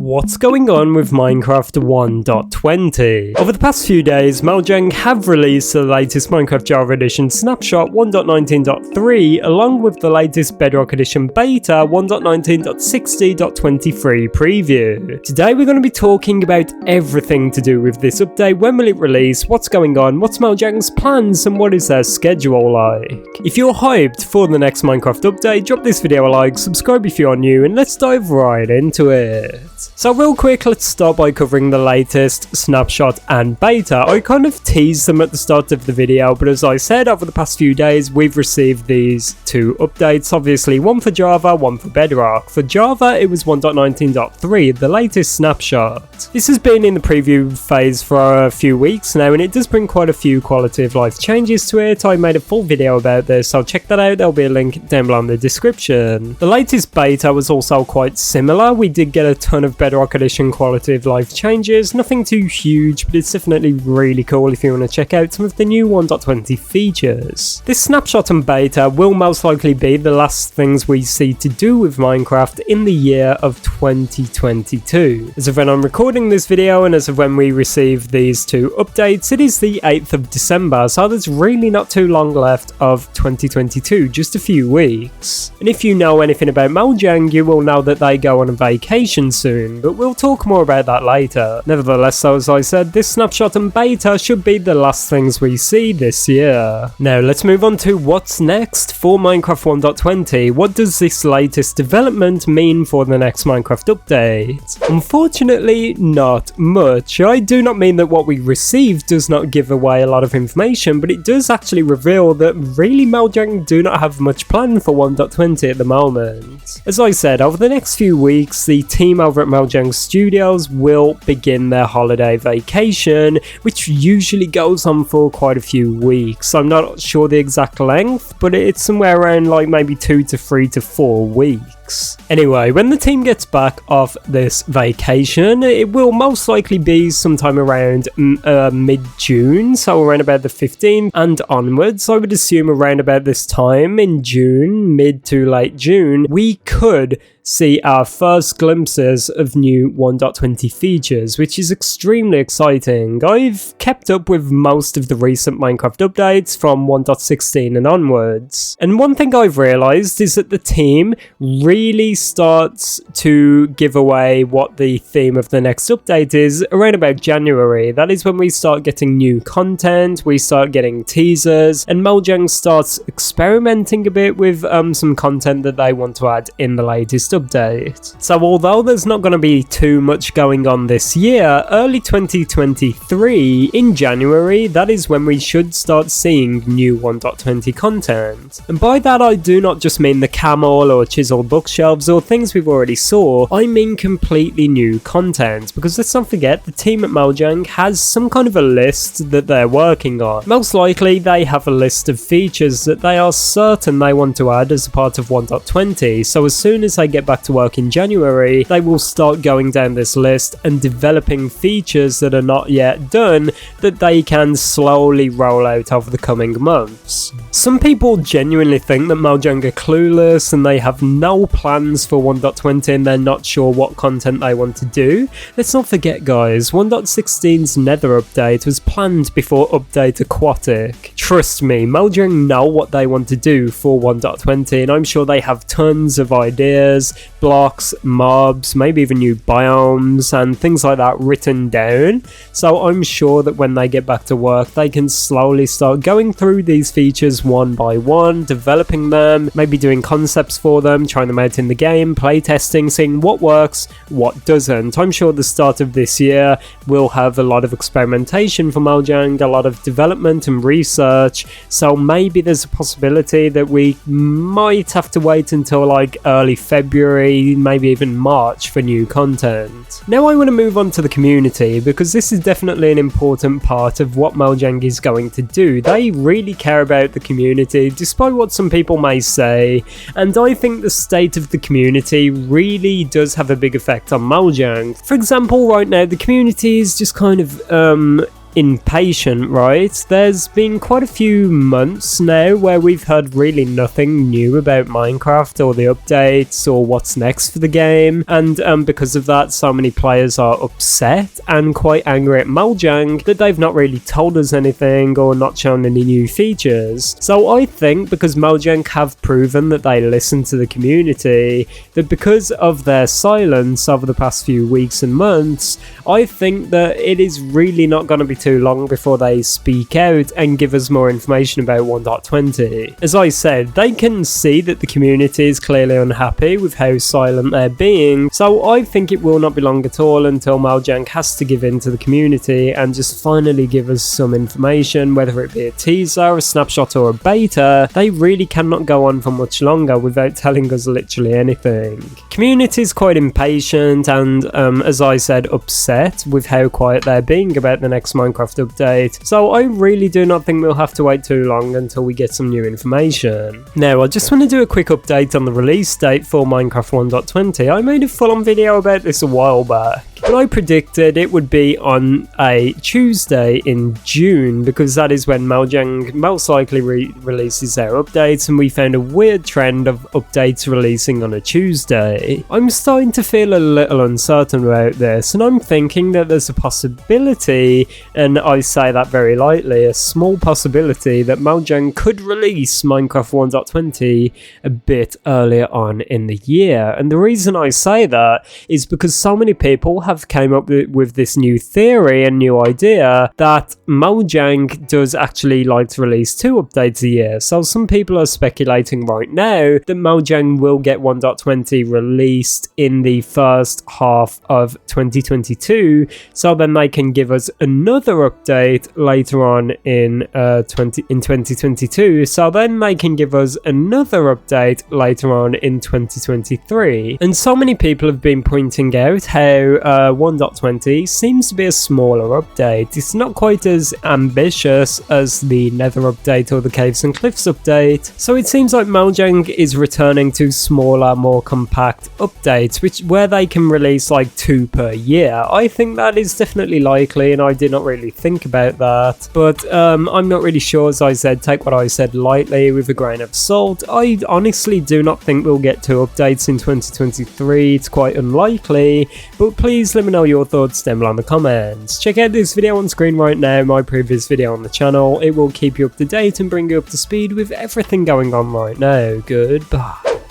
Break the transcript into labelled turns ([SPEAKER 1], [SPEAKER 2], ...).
[SPEAKER 1] What's going on with Minecraft 1.20? Over the past few days, Mojang have released the latest Minecraft Java Edition Snapshot 1.19.3 along with the latest Bedrock Edition Beta 1.19.60.23 preview. Today we're going to be talking about everything to do with this update, when will it release, what's going on, what's Mojang's plans, and what is their schedule like. If you're hyped for the next Minecraft update, drop this video a like, subscribe if you're new, and let's dive right into it. So real quick, let's start by covering the latest Snapshot and Beta. I kind of teased them at the start of the video, but as I said, over the past few days, we've received these two updates. Obviously, one for Java, one for Bedrock. For Java, it was 1.19.3, the latest Snapshot. This has been in the preview phase for a few weeks now, and it does bring quite a few quality of life changes to it. I made a full video about this, so check that out. There'll be a link down below in the description. The latest Beta was also quite similar. We did get a ton of Bedrock Edition quality of life changes, nothing too huge, but it's definitely really cool if you want to check out some of the new 1.20 features. This Snapshot and Beta will most likely be the last things we see to do with Minecraft in the year of 2022. As of when I'm recording this video and as of when we receive these two updates, it is the 8th of December, so there's really not too long left of 2022, just a few weeks. And if you know anything about Mojang, you will know that they go on a vacation soon, but we'll talk more about that later. Nevertheless, though, as I said, this Snapshot and Beta should be the last things we see this year. Now let's move on to what's next for Minecraft 1.20. What does this latest development mean for the next Minecraft update? Unfortunately, not much. I do not mean that what we received does not give away a lot of information, but it does actually reveal that really Mojang do not have much planned for 1.20 at the moment. As I said, over the next few weeks, the team over at Mojang Studios will begin their holiday vacation, which usually goes on for quite a few weeks. I'm not sure the exact length, but it's somewhere around like maybe 2 to 3 to 4 weeks. Anyway, when the team gets back off this vacation, it will most likely be sometime around mid-June, so around about the 15th and onwards. I would assume around about this time in June, mid to late June, we could see our first glimpses of new 1.20 features, which is extremely exciting. I've kept up with most of the recent Minecraft updates from 1.16 and onwards, and one thing I've realised is that the team really starts to give away what the theme of the next update is around about January. That is when we start getting new content, we start getting teasers, and Mojang starts experimenting a bit with some content that they want to add in the latest update. So although there's not going to be too much going on this year, early 2023 in January, that is when we should start seeing new 1.20 content. And by that I do not just mean the camel or chiseled bookshelves or things we've already saw, I mean completely new content, because let's not forget the team at Mojang has some kind of a list that they're working on. Most likely they have a list of features that they are certain they want to add as a part of 1.20, so as soon as they get back to work in January, they will start going down this list and developing features that are not yet done that they can slowly roll out over the coming months. Some people genuinely think that Mojang are clueless and they have no plans for 1.20 and they're not sure what content they want to do. Let's not forget, guys, 1.16's Nether update was planned before Update Aquatic. Trust me, Mojang know what they want to do for 1.20 and I'm sure they have tons of ideas, blocks, mobs, maybe even new biomes and things like that written down. So I'm sure that when they get back to work, they can slowly start going through these features one by one, developing them, maybe doing concepts for them, trying them out in the game, playtesting, seeing what works, what doesn't. I'm sure the start of this year will have a lot of experimentation for Mojang, a lot of development and research, so maybe there's a possibility that we might have to wait until like early February, maybe even March for new content. Now I want to move on to the community, because this is definitely an important part of what Mojang is going to do. They really care about the community, despite what some people may say, and I think the state of the community really does have a big effect on Mojang. For example, right now the community is just kind of impatient, right? There's been quite a few months now where we've heard really nothing new about Minecraft or the updates or what's next for the game, and because of that, so many players are upset and quite angry at Mojang that they've not really told us anything or not shown any new features. So I think because Mojang have proven that they listen to the community, that because of their silence over the past few weeks and months, I think that it is really not going to be too long before they speak out and give us more information about 1.20. As I said, they can see that the community is clearly unhappy with how silent they're being, so I think it will not be long at all until Mojang has to give in to the community and just finally give us some information, whether it be a teaser, a snapshot or a beta. They really cannot go on for much longer without telling us literally anything. Community is quite impatient and, as I said, upset with how quiet they're being about the next Minecraft update, so I really do not think we'll have to wait too long until we get some new information. Now, I just want to do a quick update on the release date for Minecraft 1.20. I made a full-on video about this a while back, and I predicted it would be on a Tuesday in June because that is when Mojang most likely releases their updates, and we found a weird trend of updates releasing on a Tuesday. I'm starting to feel a little uncertain about this, and I'm thinking that there's a possibility, and I say that very lightly, a small possibility that Mojang could release Minecraft 1.20 a bit earlier on in the year. And the reason I say that is because so many people have came up with this new theory and new idea that Mojang does actually like to release 2 updates a year. So some people are speculating right now that Mojang will get 1.20 released in the first half of 2022, so then they can give us another update later on in 2022, so then they can give us another update later on in 2023. And so many people have been pointing out how 1.20 seems to be a smaller update. It's not quite as ambitious as the Nether update or the Caves and Cliffs update, so it seems like Mojang is returning to smaller, more compact updates, where they can release like 2 per year. I think that is definitely likely, and I did not really think about that, but I'm not really sure. As I said, take what I said lightly with a grain of salt. I honestly do not think we'll get 2 updates in 2023. It's quite unlikely, but please let me know your thoughts down below in the comments. Check out this video on screen right now, my previous video on the channel. It will keep you up to date and bring you up to speed with everything going on right now. Goodbye.